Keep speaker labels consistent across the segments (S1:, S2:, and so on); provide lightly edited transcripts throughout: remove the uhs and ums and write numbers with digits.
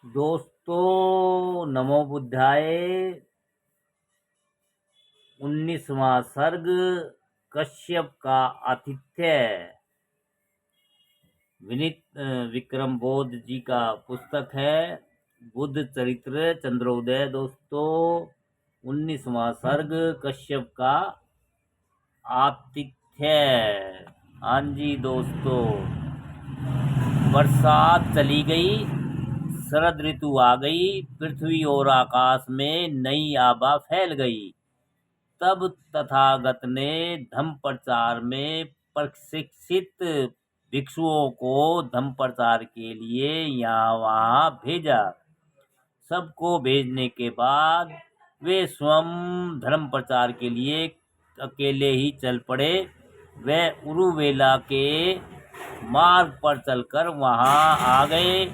S1: दोस्तों, नमो बुद्धाय। 19वां सर्ग कश्यप का आतिथ्य। विक्रम बोध जी का पुस्तक है बुद्ध चरित्र चंद्रोदय। दोस्तों, 19वां सर्ग कश्यप का आतिथ्य। हाँ जी दोस्तों, बरसात चली गई, शरद ऋतु आ गई, पृथ्वी और आकाश में नई आभा फैल गई। तब तथागत ने धम्म प्रचार में प्रशिक्षित भिक्षुओं को धम्म प्रचार के लिए यहाँ वहाँ भेजा। सबको भेजने के बाद वे स्वयं धर्म प्रचार के लिए अकेले ही चल पड़े। वे उरुवेला के मार्ग पर चलकर वहाँ आ गए।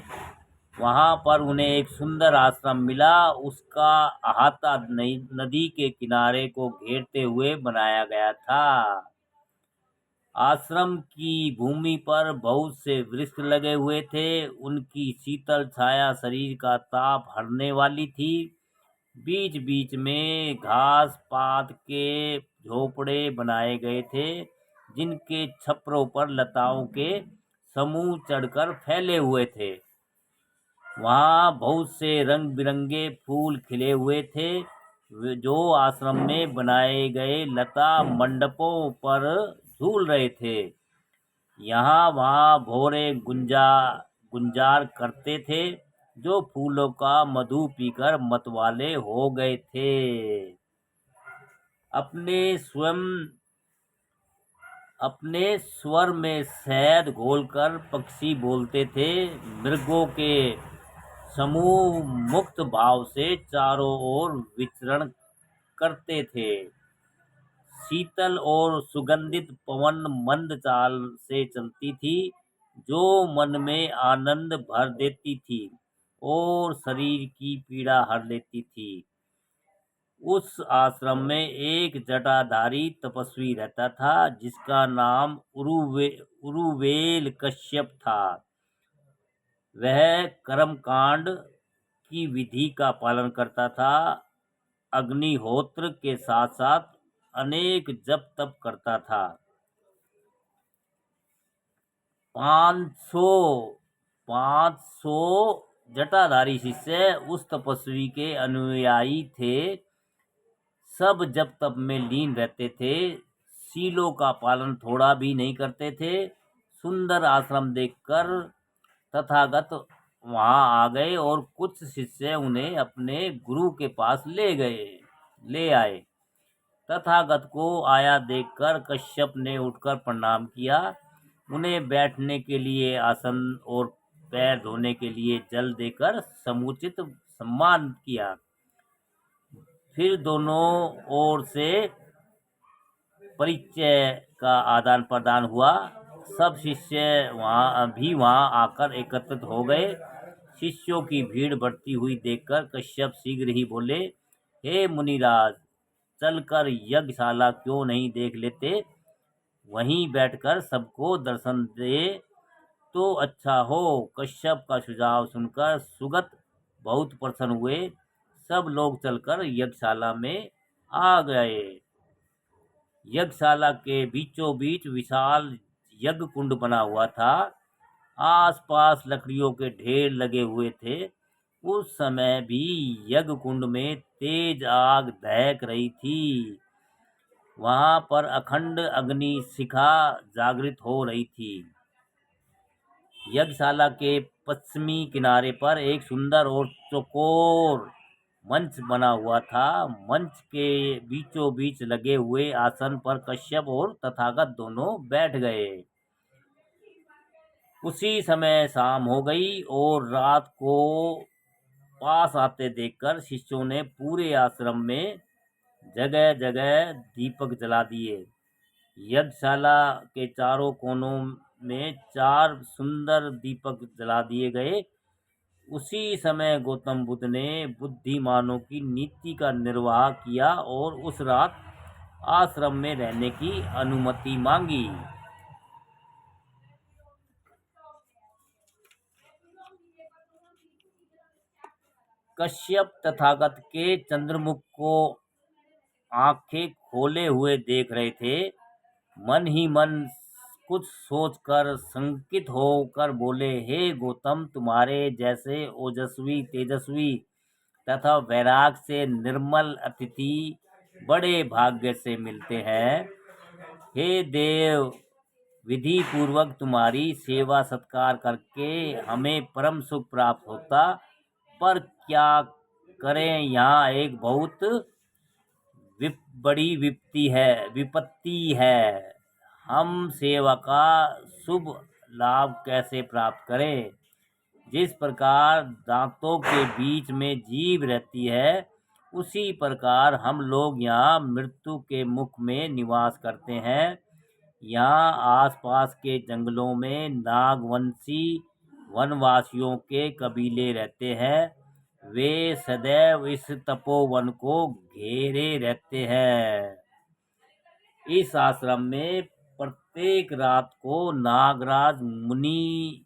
S1: वहाँ पर उन्हें एक सुंदर आश्रम मिला। उसका अहाता नदी के किनारे को घेरते हुए बनाया गया था। आश्रम की भूमि पर बहुत से वृक्ष लगे हुए थे। उनकी शीतल छाया शरीर का ताप हरने वाली थी। बीच बीच में घास पात के झोपड़े बनाए गए थे, जिनके छप्परों पर लताओं के समूह चढ़कर फैले हुए थे। वहाँ बहुत से रंग बिरंगे फूल खिले हुए थे, जो आश्रम में बनाए गए लता मंडपों पर झूल रहे थे। यहाँ वहाँ भौरे गुंजार करते थे, जो फूलों का मधु पीकर मतवाले हो गए थे। अपने स्वर में शहद घोलकर पक्षी बोलते थे। मृगों के समूह मुक्त भाव से चारों ओर विचरण करते थे। शीतल और सुगंधित पवन मंद चाल से चलती थी, जो मन में आनंद भर देती थी और शरीर की पीड़ा हर लेती थी। उस आश्रम में एक जटाधारी तपस्वी रहता था, जिसका नाम उरुवेल कश्यप था। वह कर्मकांड की विधि का पालन करता था। अग्निहोत्र के साथ साथ अनेक जप तप करता था। 500 जटाधारी शिष्य उस तपस्वी के अनुयायी थे। सब जप तप में लीन रहते थे, शीलों का पालन थोड़ा भी नहीं करते थे। सुंदर आश्रम देखकर तथागत वहां आ गए और कुछ शिष्य उन्हें अपने गुरु के पास ले आए। तथागत को आया देखकर कश्यप ने उठकर प्रणाम किया। उन्हें बैठने के लिए आसन और पैर धोने के लिए जल देकर समुचित सम्मान किया। फिर दोनों ओर से परिचय का आदान प्रदान हुआ। सब शिष्य वहां आकर एकत्रित हो गए। शिष्यों की भीड़ बढ़ती हुई देखकर कश्यप शीघ्र ही बोले, हे मुनिराज, चलकर यज्ञशाला क्यों नहीं देख लेते? वहीं बैठकर सबको दर्शन दे तो अच्छा हो। कश्यप का सुझाव सुनकर सुगत बहुत प्रसन्न हुए। सब लोग चलकर यज्ञशाला में आ गए। यज्ञशाला के बीचों बीच विशाल यज्ञ कुंड बना हुआ था। आसपास लकड़ियों के ढेर लगे हुए थे। उस समय भी यज्ञ कुंड में तेज आग दहक रही थी। वहां पर अखंड अग्नि शिखा जागृत हो रही थी। यज्ञशाला के पश्चिमी किनारे पर एक सुंदर और चौकोर मंच बना हुआ था। मंच के बीचों बीच लगे हुए आसन पर कश्यप और तथागत दोनों बैठ गए। उसी समय शाम हो गई और रात को पास आते देखकर शिष्यों ने पूरे आश्रम में जगह जगह दीपक जला दिए। यज्ञशाला के चारों कोनों में 4 सुंदर दीपक जला दिए गए। उसी समय गौतम बुद्ध ने बुद्धिमानों की नीति का निर्वाह किया और उस रात आश्रम में रहने की अनुमति मांगी। कश्यप तथागत के चंद्रमुख को आंखें खोले हुए देख रहे थे। मन ही मन कुछ सोचकर संकित होकर बोले, हे गौतम, तुम्हारे जैसे ओजस्वी, तेजस्वी तथा वैराग से निर्मल अतिथि बड़े भाग्य से मिलते हैं। हे देव, विधि पूर्वक तुम्हारी सेवा सत्कार करके हमें परम सुख प्राप्त होता, पर क्या करें, यहाँ एक बहुत बड़ी विपत्ति है। हम सेवा का शुभ लाभ कैसे प्राप्त करें? जिस प्रकार दांतों के बीच में जीभ रहती है, उसी प्रकार हम लोग यहाँ मृत्यु के मुख में निवास करते हैं। यहाँ आसपास के जंगलों में नागवंशी वनवासियों के कबीले रहते हैं। वे सदैव इस तपोवन को घेरे रहते हैं। इस आश्रम में प्रत्येक रात को नागराज मुनि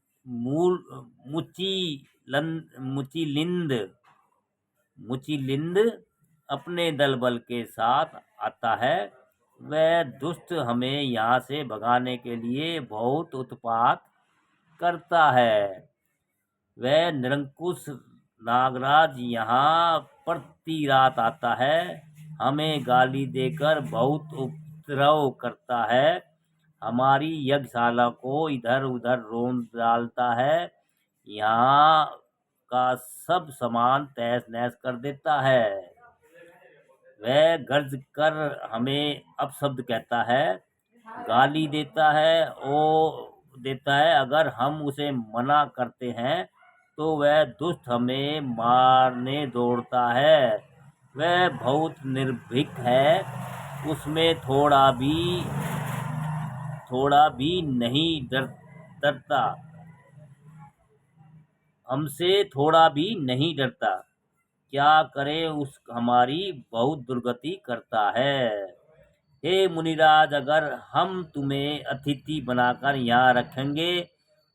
S1: मुचिलिंद अपने दल बल के साथ आता है। वह दुष्ट हमें यहाँ से भगाने के लिए बहुत उत्पात करता है। वह निरंकुश नागराज यहाँ प्रति रात आता है, हमें गाली देकर बहुत उपद्रव करता है, हमारी यज्ञशाला को इधर उधर रोन डालता है, यहाँ का सब सामान तहस नहस कर देता है। वह गर्ज कर हमें अपशब्द कहता है, गाली देता है। अगर हम उसे मना करते हैं तो वह दुष्ट हमें मारने दौड़ता है। वह बहुत निर्भीक है, उसमें थोड़ा भी नहीं डरता, हमसे थोड़ा भी नहीं डरता। क्या करे, उस हमारी बहुत दुर्गति करता है। हे मुनिराज, अगर हम तुम्हें अतिथि बनाकर यहाँ रखेंगे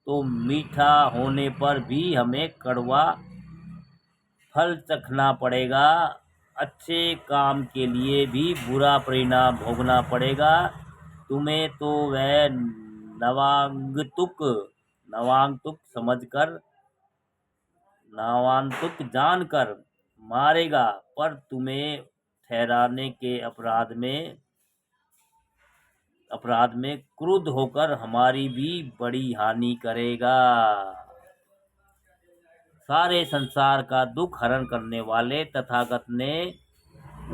S1: तो मीठा होने पर भी हमें कड़वा फल चखना पड़ेगा, अच्छे काम के लिए भी बुरा परिणाम भोगना पड़ेगा। तुम्हें तो वह नवांतुक जानकर मारेगा, पर तुम्हें ठहराने के अपराध में क्रुद्ध होकर हमारी भी बड़ी हानि करेगा। सारे संसार का दुख हरण करने वाले तथागत ने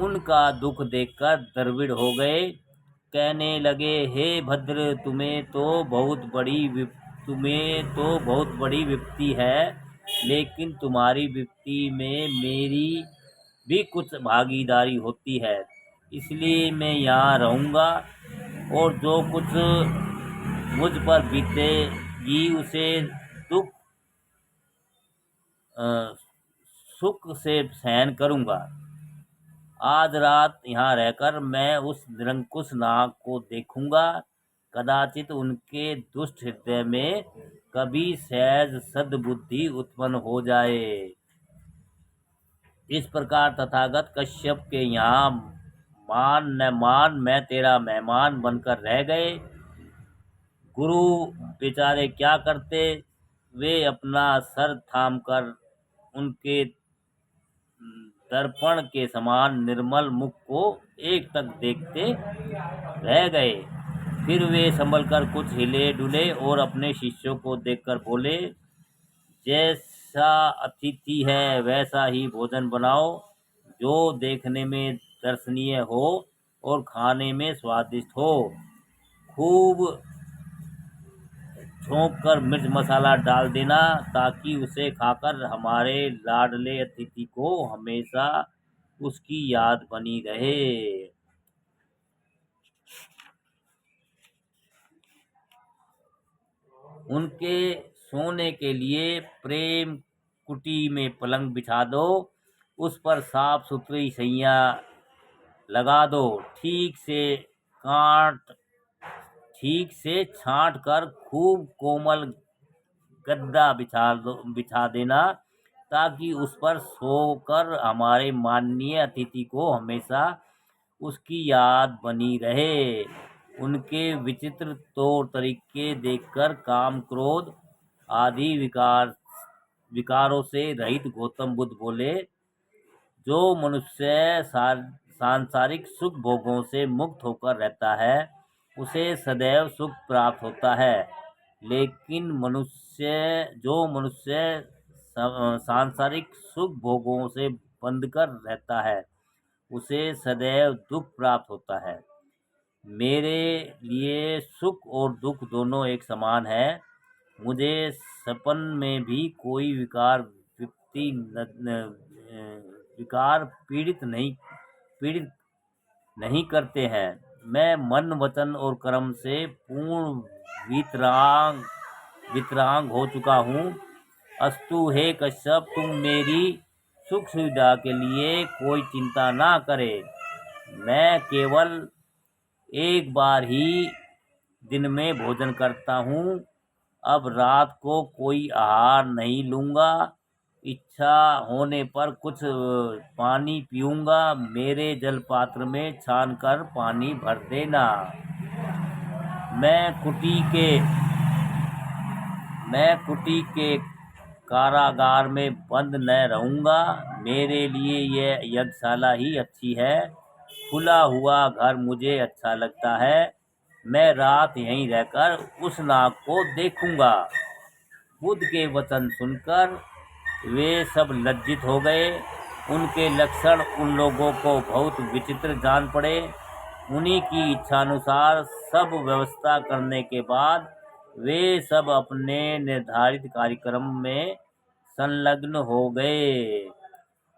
S1: उनका दुख देखकर द्रविड़ हो गए। कहने लगे, हे भद्र, तुम्हें तो बहुत बड़ी विपत्ति है, लेकिन तुम्हारी विपत्ति में मेरी भी कुछ भागीदारी होती है, इसलिए मैं यहाँ रहूँगा और जो कुछ मुझ पर बीतेगी उसे सुख से सहन करूँगा। आज रात यहाँ रहकर मैं उस निरंकुश नाग को देखूंगा, कदाचित उनके दुष्ट हृदय में कभी सहज सद्बुद्धि उत्पन्न हो जाए। इस प्रकार तथागत कश्यप के यहाँ मान न मान मैं तेरा मेहमान बनकर रह गए। गुरु बेचारे क्या करते, वे अपना सर थामकर उनके दर्पण के समान निर्मल मुख को एक तक देखते रह गए। फिर वे संभलकर कुछ हिले डुले और अपने शिष्यों को देखकर बोले, जैसा अतिथि है वैसा ही भोजन बनाओ, जो देखने में दर्शनीय हो और खाने में स्वादिष्ट हो। खूब छोंक कर मिर्च मसाला डाल देना, ताकि उसे खाकर हमारे लाडले अतिथि को हमेशा उसकी याद बनी रहे। उनके सोने के लिए प्रेम कुटी में पलंग बिछा दो, उस पर साफ सुथरी सैया लगा दो, ठीक से छांट कर खूब कोमल गद्दा बिछा देना, ताकि उस पर सोकर हमारे माननीय अतिथि को हमेशा उसकी याद बनी रहे। उनके विचित्र तौर तरीके देखकर काम, क्रोध आदि विकारों से रहित गौतम बुद्ध बोले, जो मनुष्य सांसारिक सुख भोगों से मुक्त होकर रहता है उसे सदैव सुख प्राप्त होता है, लेकिन जो मनुष्य सांसारिक सुख भोगों से बंधकर रहता है उसे सदैव दुख प्राप्त होता है। मेरे लिए सुख और दुख दोनों एक समान है। मुझे सपन में भी कोई विकार पीड़ित नहीं करते हैं। मैं मन, वचन और कर्म से पूर्ण वितराग हो चुका हूँ। अस्तु हे कश्यप, तुम मेरी सुख सुविधा के लिए कोई चिंता ना करे। मैं केवल एक बार ही दिन में भोजन करता हूँ। अब रात को कोई आहार नहीं लूँगा। इच्छा होने पर कुछ पानी पीऊँगा। मेरे जल पात्र में छान कर पानी भर देना। मैं कुटी के कारागार में बंद न रहूँगा। मेरे लिए यह यज्ञशाला ही अच्छी है। खुला हुआ घर मुझे अच्छा लगता है। मैं रात यहीं रहकर उस नाग को देखूंगा। बुद्ध के वचन सुनकर वे सब लज्जित हो गए। उनके लक्षण उन लोगों को बहुत विचित्र जान पड़े। उन्हीं की इच्छानुसार सब व्यवस्था करने के बाद वे सब अपने निर्धारित कार्यक्रम में संलग्न हो गए।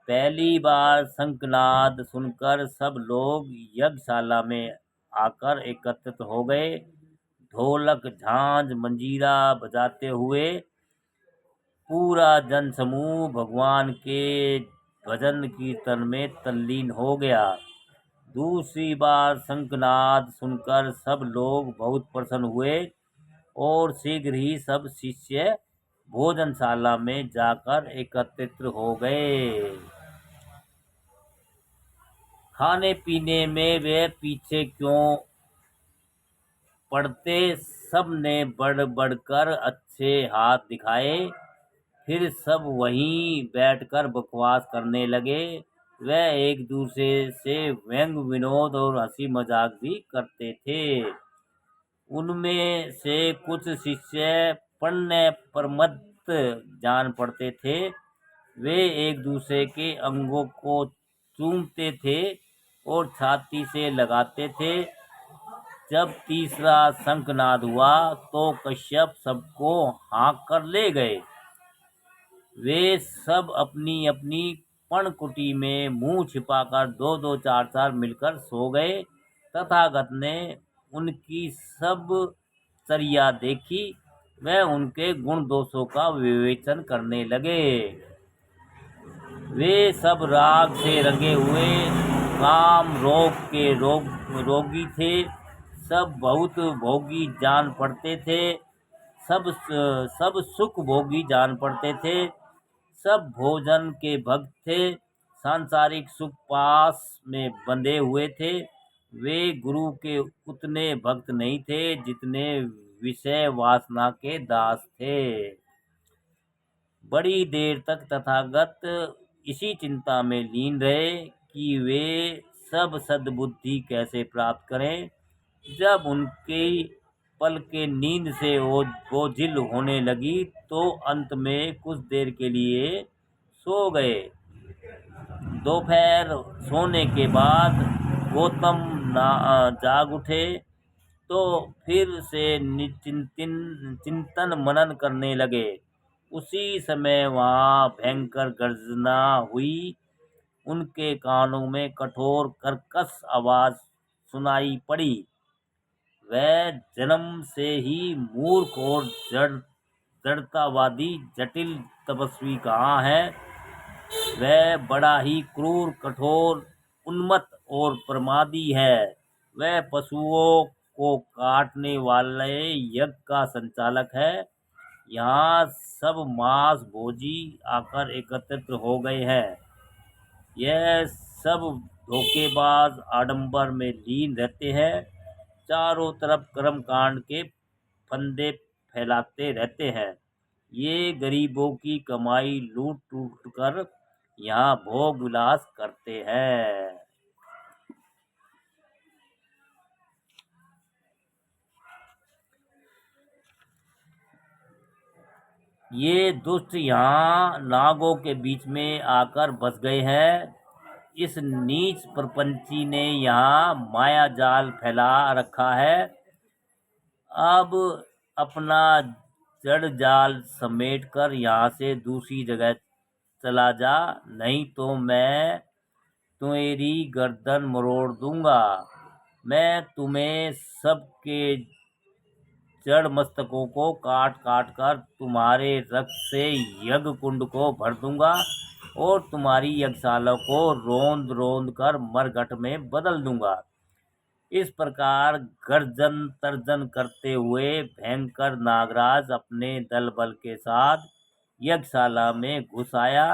S1: पहली बार शंखनाद सुनकर सब लोग यज्ञशाला में आकर एकत्रित हो गए। ढोलक, झांझ, मंजीरा बजाते हुए पूरा जनसमूह भगवान के भजन कीर्तन में तल्लीन हो गया। दूसरी बार शंखनाद सुनकर सब लोग बहुत प्रसन्न हुए और शीघ्र ही सब शिष्य भोजनशाला में जाकर एकत्रित हो गए। खाने पीने में वे पीछे क्यों पड़ते? सब ने बढ़ बढ़कर अच्छे हाथ दिखाए। फिर सब वहीं बैठकर बकवास करने लगे। वह एक दूसरे से व्यंग, विनोद और हंसी मजाक भी करते थे। उनमें से कुछ शिष्य पढ़ने प्रमत्त जान पड़ते थे। वे एक दूसरे के अंगों को चूमते थे और छाती से लगाते थे। जब तीसरा शंखनाद हुआ तो कश्यप सबको हाँक कर ले गए। वे सब अपनी अपनी पर्णकुटी में मुंह छिपाकर दो दो चार चार मिलकर सो गए। तथागत ने उनकी सब चर्या देखी। वह उनके गुण दोषों का विवेचन करने लगे। वे सब राग से रंगे हुए काम रोग के रोगी थे। सब बहुत भोगी जान पड़ते थे। सब सुख भोगी जान पड़ते थे। सब भोजन के भक्त थे। सांसारिक सुख पास में बंधे हुए थे। वे गुरु के उतने भक्त नहीं थे जितने विषय वासना के दास थे। बड़ी देर तक तथागत इसी चिंता में लीन रहे कि वे सब सद्बुद्धि कैसे प्राप्त करें। जब उनकी पलकें नींद से ओझिल होने लगी तो अंत में कुछ देर के लिए सो गए। दोपहर सोने के बाद गौतम जाग उठे तो फिर से चिंतन मनन करने लगे। उसी समय वहाँ भयंकर गर्जना हुई। उनके कानों में कठोर कर्कश आवाज सुनाई पड़ी। वह जन्म से ही मूर्ख और जड़तावादी जटिल तपस्वी कहाँ है? वह बड़ा ही क्रूर, कठोर, उन्मत्त और प्रमादी है। वह पशुओं को काटने वाले यज्ञ का संचालक है। यहाँ सब मांस भोजी आकर एकत्रित हो गए हैं। यह सब धोखेबाज आडंबर में लीन रहते हैं, चारों तरफ कर्मकांड के फंदे फैलाते रहते हैं। ये गरीबों की कमाई लूट लूट कर यहाँ भोग विलास करते हैं। ये दुष्ट यहाँ नागों के बीच में आकर बस गए हैं। इस नीच प्रपंची ने यहाँ माया जाल फैला रखा है। अब अपना जड़ जाल समेट कर यहाँ से दूसरी जगह चला जा, नहीं तो मैं तुम्हारी गर्दन मरोड़ दूंगा। मैं तुम्हें सबके जड़ मस्तकों को काट काट कर तुम्हारे रक्त से यज्ञ कुंड को भर दूंगा और तुम्हारी यज्ञशाला को रोंद रोंद कर मरघट में बदल दूंगा। इस प्रकार गर्जन तर्जन करते हुए भयंकर नागराज अपने दल बल के साथ यज्ञशाला में घुस आया।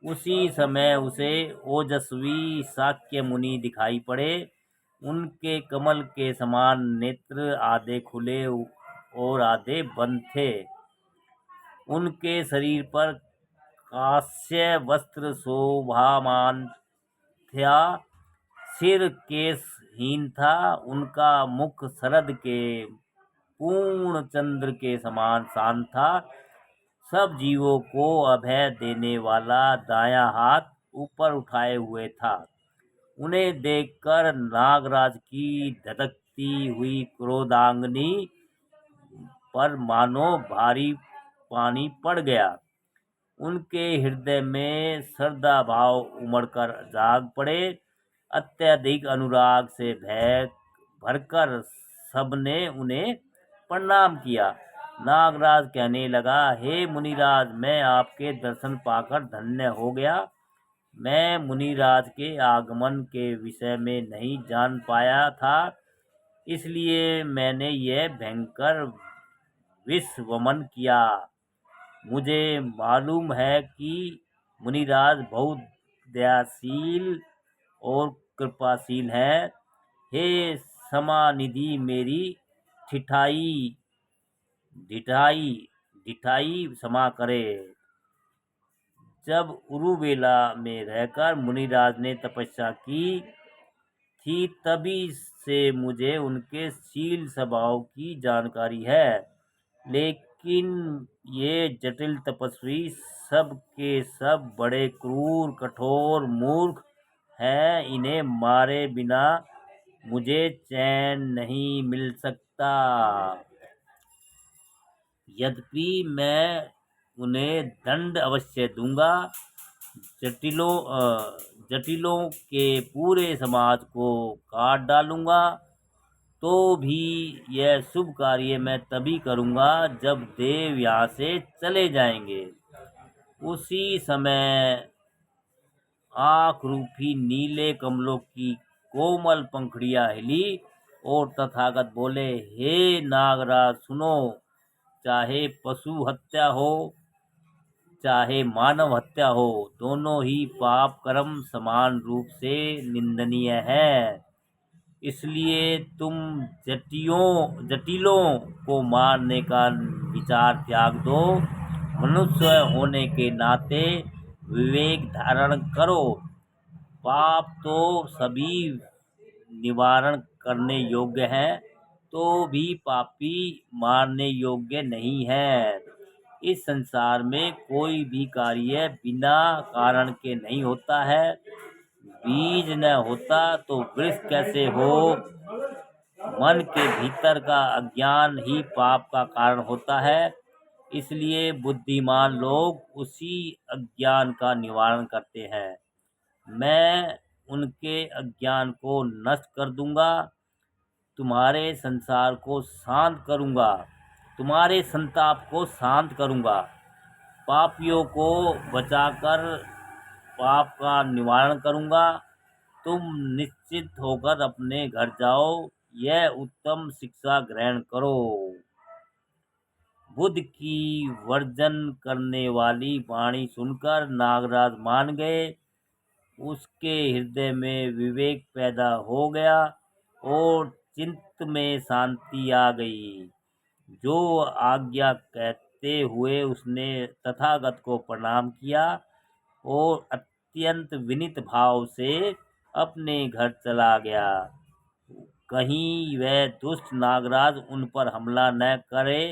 S1: उसी समय उसे ओजस्वी शाक्य मुनि दिखाई पड़े। उनके कमल के समान नेत्र आधे खुले और आधे बंद थे। उनके शरीर पर कांस्य वस्त्र शोभामान था, सिर केशहीन था। उनका मुख शरद के पूर्ण चंद्र के समान शांत था। सब जीवों को अभय देने वाला दायां हाथ ऊपर उठाए हुए था। उन्हें देखकर नागराज की धधकती हुई क्रोधाग्नि पर मानो भारी पानी पड़ गया। उनके हृदय में श्रद्धा भाव उमड़कर जाग पड़े। अत्यधिक अनुराग से भय भरकर सबने उन्हें प्रणाम किया। नागराज कहने लगा, हे मुनिराज, मैं आपके दर्शन पाकर धन्य हो गया। मैं मुनिराज के आगमन के विषय में नहीं जान पाया था, इसलिए मैंने यह भयंकर विष वमन किया। मुझे मालूम है कि मुनिराज बहुत दयाशील और कृपाशील है। हे समानिधि, मेरी ठिठाई ढिठाई ढिठाई क्षमा करे। जब उरुवेला में रहकर मुनिराज ने तपस्या की थी, तभी से मुझे उनके शील स्वभाव की जानकारी है। लेकिन ये जटिल तपस्वी सब के सब बड़े क्रूर, कठोर, मूर्ख हैं। इन्हें मारे बिना मुझे चैन नहीं मिल सकता। यद्यपि मैं उन्हें दंड अवश्य दूंगा। जटिलों के पूरे समाज को काट डालूंगा। तो भी यह शुभ कार्य मैं तभी करूंगा जब देव यहाँ से चले जाएंगे। उसी समय आँख रूपी नीले कमलों की कोमल पंखुड़ियां हिली और तथागत बोले, हे नागराज सुनो, चाहे पशु हत्या हो चाहे मानव हत्या हो, दोनों ही पाप कर्म समान रूप से निंदनीय है। इसलिए तुम जटिलों को मारने का विचार त्याग दो। मनुष्य होने के नाते विवेक धारण करो। पाप तो सभी निवारण करने योग्य है, तो भी पापी मारने योग्य नहीं है। इस संसार में कोई भी कार्य बिना कारण के नहीं होता है। बीज न होता तो वृक्ष कैसे हो। मन के भीतर का अज्ञान ही पाप का कारण होता है। इसलिए बुद्धिमान लोग उसी अज्ञान का निवारण करते हैं। मैं उनके अज्ञान को नष्ट कर दूंगा। तुम्हारे संसार को शांत करूंगा, तुम्हारे संताप को शांत करूंगा। पापियों को बचाकर पाप का निवारण करूंगा। तुम निश्चित होकर अपने घर जाओ। यह उत्तम शिक्षा ग्रहण करो। बुद्ध की वर्जन करने वाली वाणी सुनकर नागराज मान गए। उसके हृदय में विवेक पैदा हो गया और चित्त में शांति आ गई। जो आज्ञा कहते हुए उसने तथागत को प्रणाम किया और अत्यंत विनीत भाव से अपने घर चला गया। कहीं वह दुष्ट नागराज उन पर हमला न करे,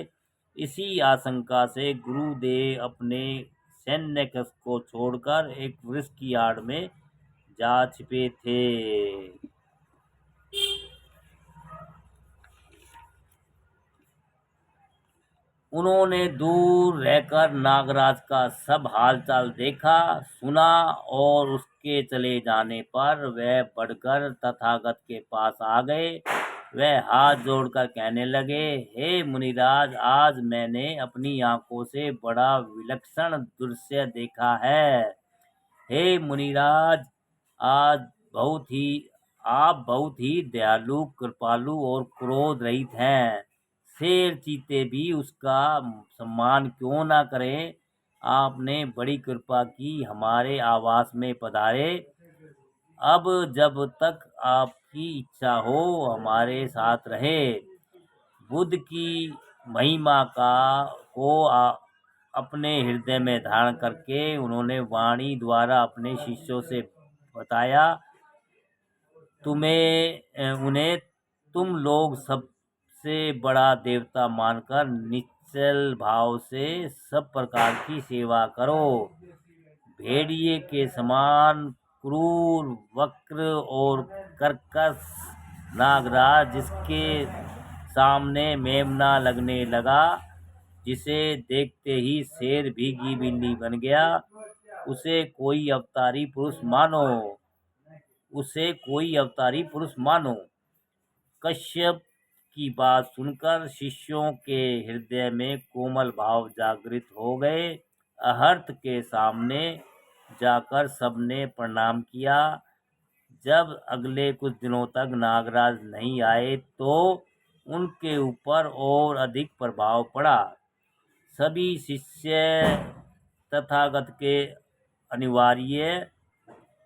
S1: इसी आशंका से गुरुदेव अपने सैन्य कक्ष को छोड़कर एक वृक्ष की आड़ में जा छिपे थे। उन्होंने दूर रहकर नागराज का सब हालचाल देखा सुना और उसके चले जाने पर वह बढ़कर तथागत के पास आ गए। वह हाथ जोड़कर कहने लगे, हे मुनिराज, आज मैंने अपनी आंखों से बड़ा विलक्षण दृश्य देखा है। हे मुनिराज, आज आप बहुत ही दयालु, कृपालु और क्रोध रहित हैं। शेर चीते भी उसका सम्मान क्यों ना करें। आपने बड़ी कृपा की, हमारे आवास में पधारे। अब जब तक आपकी इच्छा हो हमारे साथ रहे। बुद्ध की महिमा को अपने हृदय में धारण करके उन्होंने वाणी द्वारा अपने शिष्यों से बताया, उन्हें तुम लोग सबसे बड़ा देवता मानकर निश्चल भाव से सब प्रकार की सेवा करो। भेड़िए के समान क्रूर, वक्र और कर्कश नागराज जिसके सामने मेमना लगने लगा, जिसे देखते ही शेर भीगी बिल्ली बन गया, उसे कोई अवतारी पुरुष मानो। कश्यप की बात सुनकर शिष्यों के हृदय में कोमल भाव जागृत हो गए। अहर्त के सामने जाकर सबने प्रणाम किया। जब अगले कुछ दिनों तक नागराज नहीं आए तो उनके ऊपर और अधिक प्रभाव पड़ा। सभी शिष्य तथागत के अनिवार्य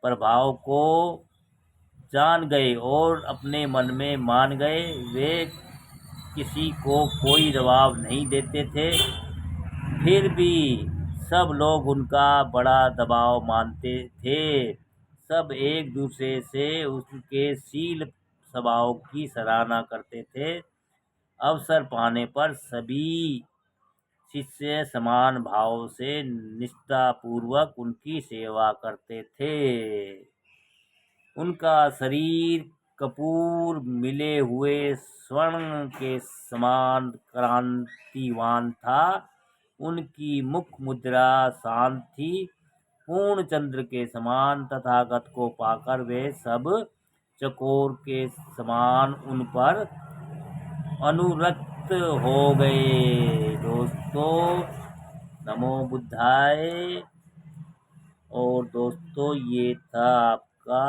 S1: प्रभाव को जान गए और अपने मन में मान गए। वे किसी को कोई दबाव नहीं देते थे, फिर भी सब लोग उनका बड़ा दबाव मानते थे। सब एक दूसरे से उसके शील स्वभाव की सराहना करते थे। अवसर पाने पर सभी शिष्य समान भाव से निष्ठा पूर्वक उनकी सेवा करते थे। उनका शरीर कपूर मिले हुए स्वर्ण के समान कांतिवान था। उनकी मुख मुद्रा शांत थी। पूर्ण चंद्र के समान तथागत को पाकर वे सब चकोर के समान उन पर अनुरक्त हो गए। दोस्तों, नमो बुद्धाय। और दोस्तों, ये था आपका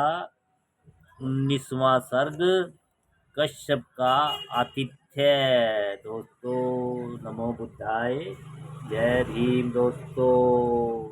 S1: 19वां सर्ग, कश्यप का आतिथ्य। दोस्तों, नमो बुद्धाय। जय भीम दोस्तों।